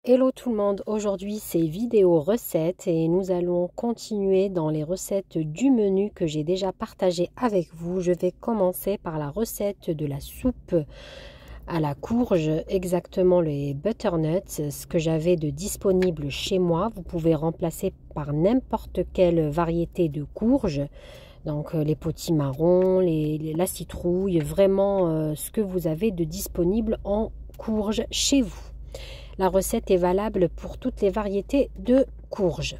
Hello tout le monde, aujourd'hui c'est vidéo recette et nous allons continuer dans les recettes du menu que j'ai déjà partagé avec vous. Je vais commencer par la recette de la soupe à la courge, exactement les butternuts, ce que j'avais de disponible chez moi. Vous pouvez remplacer par n'importe quelle variété de courge, donc les potimarrons, la citrouille, vraiment ce que vous avez de disponible en courge chez vous. La recette est valable pour toutes les variétés de courges.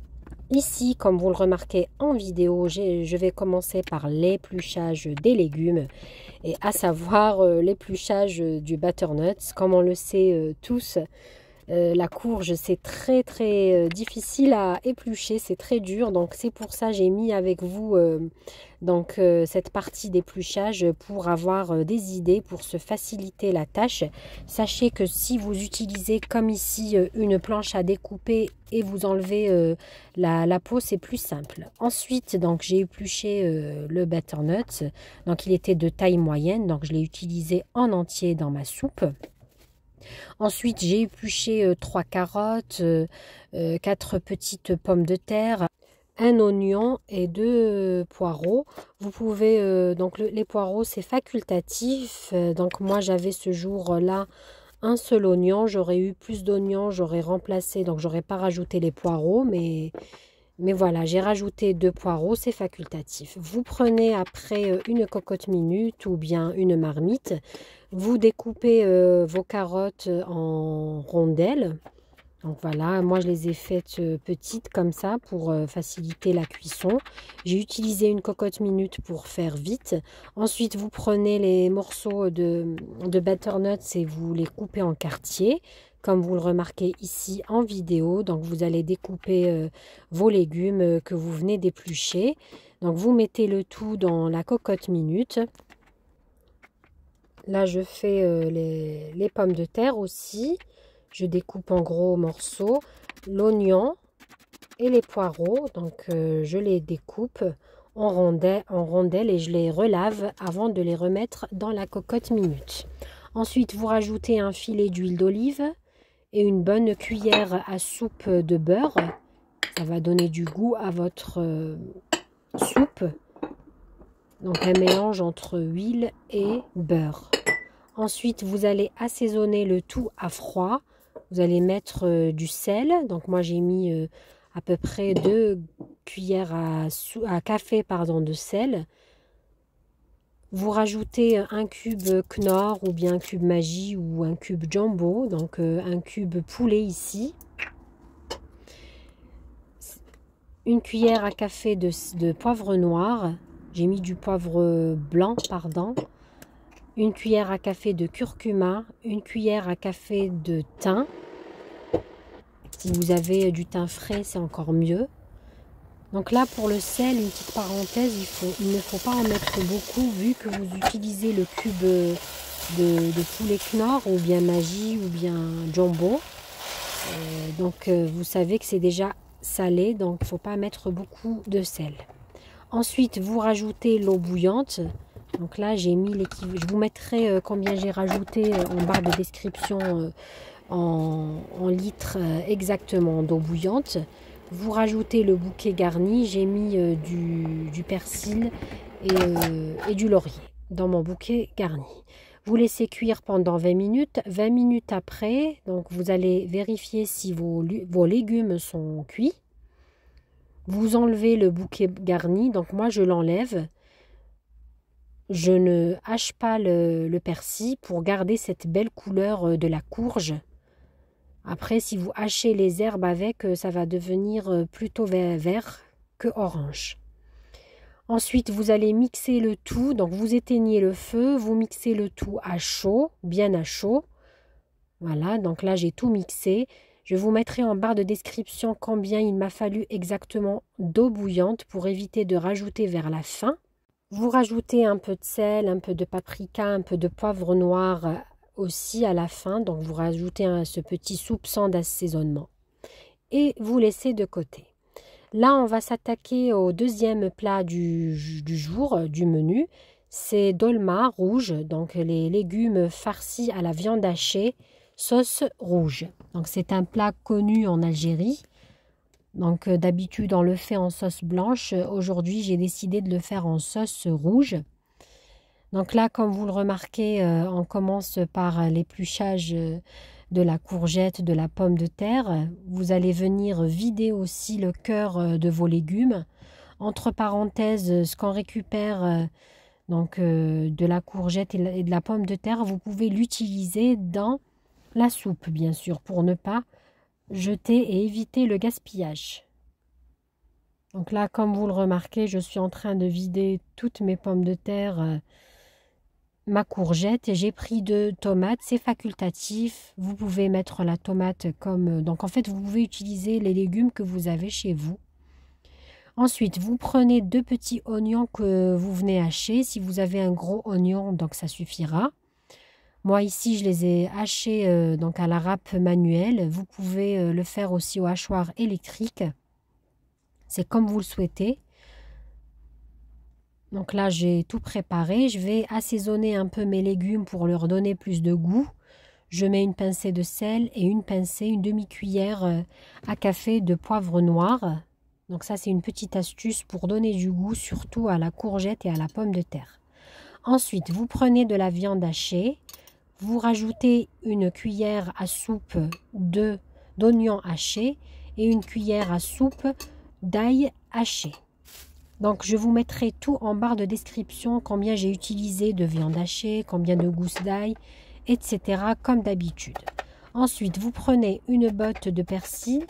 Ici, comme vous le remarquez en vidéo, je vais commencer par l'épluchage des légumes, et à savoir l'épluchage du butternut. Comme on le sait tous, la courge c'est très difficile à éplucher, c'est très dur, donc c'est pour ça que j'ai mis avec vous cette partie d'épluchage pour avoir des idées, pour se faciliter la tâche. Sachez que si vous utilisez comme ici une planche à découper et vous enlevez la peau, c'est plus simple. Ensuite, donc j'ai épluché le butternut, donc il était de taille moyenne, donc je l'ai utilisé en entier dans ma soupe. Ensuite, j'ai épluché 3 carottes, 4 petites pommes de terre, un oignon et 2 poireaux. Vous pouvez, donc les poireaux c'est facultatif, donc moi j'avais ce jour-là un seul oignon. J'aurais eu plus d'oignons, j'aurais remplacé, donc j'aurais pas rajouté les poireaux, mais voilà, j'ai rajouté 2 poireaux, c'est facultatif. Vous prenez après une cocotte minute ou bien une marmite. Vous découpez vos carottes en rondelles. Donc voilà, moi je les ai faites petites comme ça pour faciliter la cuisson. J'ai utilisé une cocotte minute pour faire vite. Ensuite, vous prenez les morceaux de butternut et vous les coupez en quartiers, comme vous le remarquez ici en vidéo. Donc vous allez découper vos légumes que vous venez d'éplucher. Donc vous mettez le tout dans la cocotte minute. Là je fais les pommes de terre aussi. Je découpe en gros morceaux l'oignon et les poireaux. Donc je les découpe en rondelles et je les relave avant de les remettre dans la cocotte minute. Ensuite, vous rajoutez un filet d'huile d'olive et une bonne cuillère à soupe de beurre. Ça va donner du goût à votre soupe. Donc un mélange entre huile et beurre. Ensuite, vous allez assaisonner le tout à froid. Vous allez mettre du sel. Donc moi j'ai mis à peu près 2 cuillères à café de sel. Vous rajoutez un cube Knorr ou bien un cube Maggi ou un cube Jumbo. Donc un cube poulet ici. Une cuillère à café de poivre noir. J'ai mis du poivre blanc, pardon. Une cuillère à café de curcuma, une cuillère à café de thym. Si vous avez du thym frais, c'est encore mieux. Donc là, pour le sel, une petite parenthèse, il ne faut pas en mettre beaucoup vu que vous utilisez le cube de poulet Knorr ou bien Maggi ou bien Jumbo. Donc vous savez que c'est déjà salé, donc il ne faut pas mettre beaucoup de sel. Ensuite, vous rajoutez l'eau bouillante. Donc là, j'ai mis l'équivalent. Je vous mettrai combien j'ai rajouté en barre de description en litres exactement d'eau bouillante. Vous rajoutez le bouquet garni. J'ai mis du persil et du laurier dans mon bouquet garni. Vous laissez cuire pendant 20 minutes. 20 minutes après, donc vous allez vérifier si vos légumes sont cuits. Vous enlevez le bouquet garni. Donc moi, je l'enlève. Je ne hache pas le persil pour garder cette belle couleur de la courge. Après, si vous hachez les herbes avec, ça va devenir plutôt vert que orange. Ensuite, vous allez mixer le tout. Donc, vous éteignez le feu, vous mixez le tout à chaud, bien à chaud. Voilà, donc là, j'ai tout mixé. Je vous mettrai en barre de description combien il m'a fallu exactement d'eau bouillante pour éviter de rajouter vers la fin. Vous rajoutez un peu de sel, un peu de paprika, un peu de poivre noir aussi à la fin. Donc vous rajoutez ce petit soupçon d'assaisonnement. Et vous laissez de côté. Là, on va s'attaquer au deuxième plat du jour, du menu. C'est dolma rouge, donc les légumes farcis à la viande hachée sauce rouge. Donc c'est un plat connu en Algérie. Donc d'habitude on le fait en sauce blanche. Aujourd'hui j'ai décidé de le faire en sauce rouge. Donc là, comme vous le remarquez, on commence par l'épluchage de la courgette, de la pomme de terre. Vous allez venir vider aussi le cœur de vos légumes. Entre parenthèses, ce qu'on récupère de la courgette et de la pomme de terre, vous pouvez l'utiliser dans la soupe, bien sûr, pour ne pas jeter et éviter le gaspillage. Donc là, comme vous le remarquez, je suis en train de vider toutes mes pommes de terre, ma courgette, et j'ai pris 2 tomates, c'est facultatif. Vous pouvez mettre la tomate comme... Donc en fait, vous pouvez utiliser les légumes que vous avez chez vous. Ensuite, vous prenez 2 petits oignons que vous venez hacher. Si vous avez un gros oignon, donc ça suffira. Moi ici, je les ai hachés donc à la râpe manuelle. Vous pouvez le faire aussi au hachoir électrique. C'est comme vous le souhaitez. Donc là, j'ai tout préparé. Je vais assaisonner un peu mes légumes pour leur donner plus de goût. Je mets une pincée de sel et une demi-cuillère à café de poivre noir. Donc ça, c'est une petite astuce pour donner du goût, surtout à la courgette et à la pomme de terre. Ensuite, vous prenez de la viande hachée. Vous rajoutez une cuillère à soupe d'oignons hachés et une cuillère à soupe d'ail haché. Donc, je vous mettrai tout en barre de description, combien j'ai utilisé de viande hachée, combien de gousses d'ail, etc. comme d'habitude. Ensuite, vous prenez une botte de persil,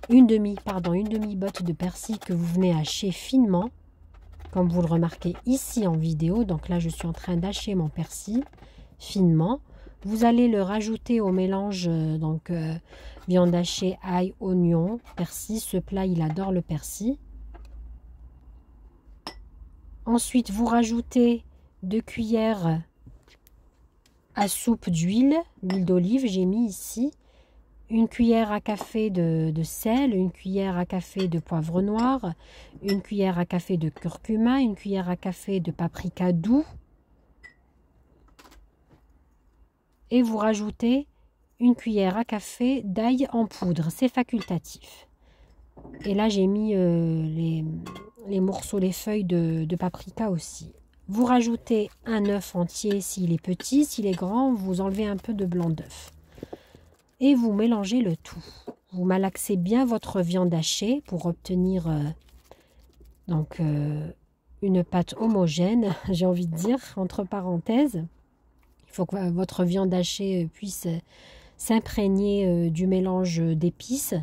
une demi-botte de persil que vous venez hacher finement, comme vous le remarquez ici en vidéo. Donc là, je suis en train d'hacher mon persil finement. Vous allez le rajouter au mélange, viande hachée, ail, oignon, persil. Ce plat, il adore le persil. Ensuite, vous rajoutez 2 cuillères à soupe d'huile d'olive. J'ai mis ici une cuillère à café de sel, une cuillère à café de poivre noir, une cuillère à café de curcuma, une cuillère à café de paprika doux. Et vous rajoutez une cuillère à café d'ail en poudre. C'est facultatif. Et là, j'ai mis les morceaux, les feuilles de paprika aussi. Vous rajoutez un œuf entier s'il est petit. S'il est grand, vous enlevez un peu de blanc d'œuf. Et vous mélangez le tout. Vous malaxez bien votre viande hachée pour obtenir une pâte homogène, j'ai envie de dire, entre parenthèses. Il faut que votre viande hachée puisse s'imprégner du mélange d'épices.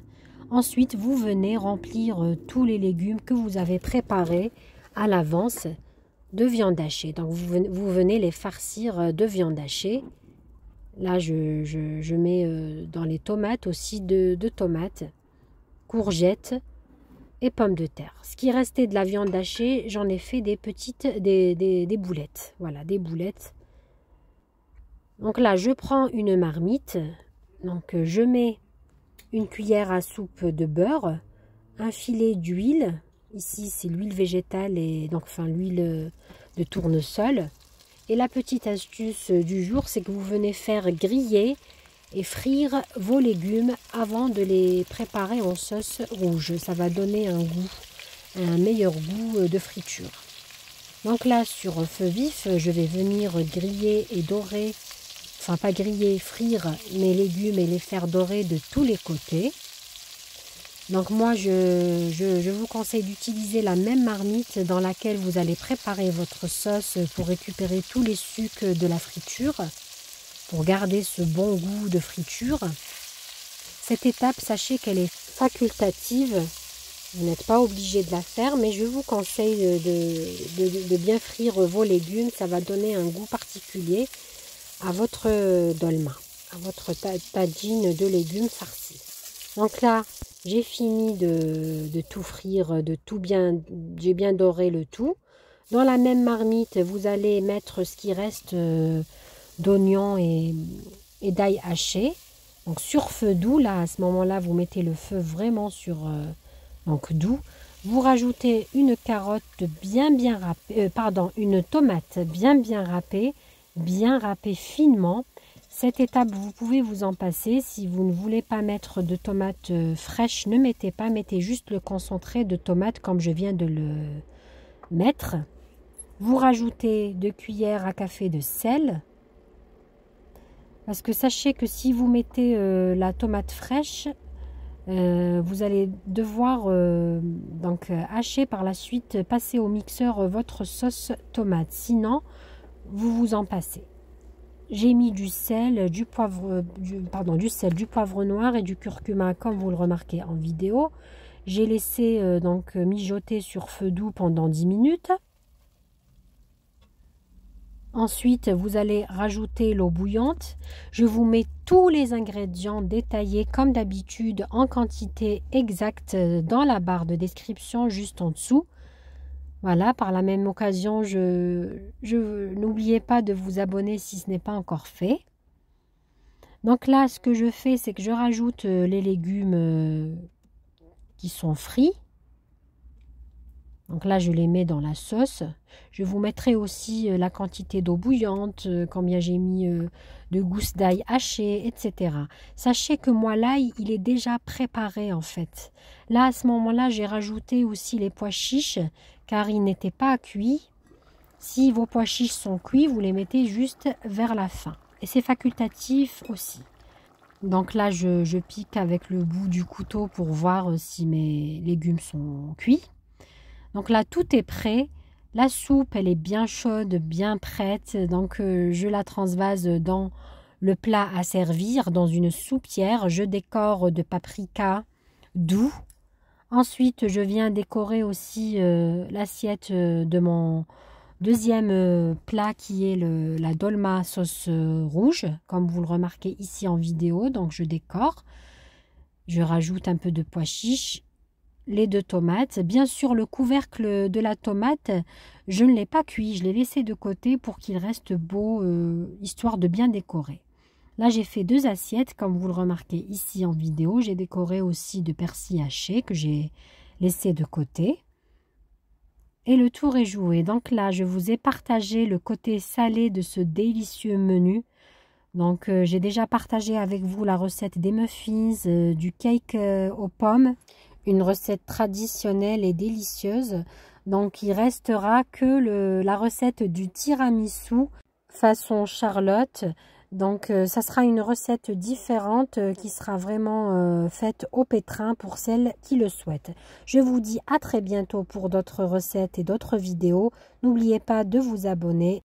Ensuite, vous venez remplir tous les légumes que vous avez préparés à l'avance de viande hachée. Donc, vous venez les farcir de viande hachée. Là, je mets dans les tomates aussi de tomates, courgettes et pommes de terre. Ce qui restait de la viande hachée, j'en ai fait des boulettes. Voilà, des boulettes. Donc là, je prends une marmite. Donc, je mets une cuillère à soupe de beurre, un filet d'huile. Ici, c'est l'huile végétale et l'huile de tournesol. Et la petite astuce du jour, c'est que vous venez faire griller et frire vos légumes avant de les préparer en sauce rouge. Ça va donner un meilleur goût de friture. Donc là, sur feu vif, je vais venir griller et dorer, enfin pas griller, frire mes légumes et les faire dorer de tous les côtés. Donc moi, je vous conseille d'utiliser la même marmite dans laquelle vous allez préparer votre sauce pour récupérer tous les sucs de la friture, pour garder ce bon goût de friture. Cette étape, sachez qu'elle est facultative. Vous n'êtes pas obligé de la faire, mais je vous conseille de bien frire vos légumes. Ça va donner un goût particulier à votre dolma, à votre tagine de légumes farcis. Donc là, j'ai fini de tout frire, j'ai bien doré le tout. Dans la même marmite, vous allez mettre ce qui reste d'oignons et d'ail haché. Donc sur feu doux, là à ce moment-là, vous mettez le feu vraiment sur doux. Vous rajoutez une carotte bien râpée, une tomate bien râpée finement. Cette étape, vous pouvez vous en passer. Si vous ne voulez pas mettre de tomates fraîches, ne mettez pas. Mettez juste le concentré de tomates comme je viens de le mettre. Vous rajoutez 2 cuillères à café de sel. Parce que sachez que si vous mettez la tomate fraîche, vous allez devoir donc hacher par la suite, passer au mixeur votre sauce tomate. Sinon, vous vous en passez. J'ai mis du sel, du poivre noir et du curcuma comme vous le remarquez en vidéo. J'ai laissé donc mijoter sur feu doux pendant 10 minutes. Ensuite, vous allez rajouter l'eau bouillante. Je vous mets tous les ingrédients détaillés comme d'habitude en quantité exacte dans la barre de description juste en dessous. Voilà, par la même occasion, n'oubliez pas de vous abonner si ce n'est pas encore fait. Donc là, ce que je fais, c'est que je rajoute les légumes qui sont frits. Donc là, je les mets dans la sauce. Je vous mettrai aussi la quantité d'eau bouillante, combien j'ai mis de gousses d'ail hachées, etc. Sachez que moi, l'ail, il est déjà préparé en fait. Là, à ce moment-là, j'ai rajouté aussi les pois chiches, car ils n'étaient pas cuits. Si vos pois chiches sont cuits, vous les mettez juste vers la fin. Et c'est facultatif aussi. Donc là, je pique avec le bout du couteau pour voir si mes légumes sont cuits. Donc là, tout est prêt. La soupe, elle est bien chaude, bien prête. Donc, je la transvase dans le plat à servir, dans une soupière. Je décore de paprika doux. Ensuite, je viens décorer aussi l'assiette de mon deuxième plat qui est la dolma sauce rouge, comme vous le remarquez ici en vidéo. Donc, je décore. Je rajoute un peu de pois chiches. Les 2 tomates. Bien sûr, le couvercle de la tomate, je ne l'ai pas cuit. Je l'ai laissé de côté pour qu'il reste beau, histoire de bien décorer. Là, j'ai fait 2 assiettes, comme vous le remarquez ici en vidéo. J'ai décoré aussi de persil haché que j'ai laissé de côté. Et le tour est joué. Donc là, je vous ai partagé le côté salé de ce délicieux menu. Donc, j'ai déjà partagé avec vous la recette des muffins, du cake aux pommes. Une recette traditionnelle et délicieuse. Donc, il restera que la recette du tiramisu façon Charlotte. Donc, ça sera une recette différente qui sera vraiment faite au pétrin pour celles qui le souhaitent. Je vous dis à très bientôt pour d'autres recettes et d'autres vidéos. N'oubliez pas de vous abonner.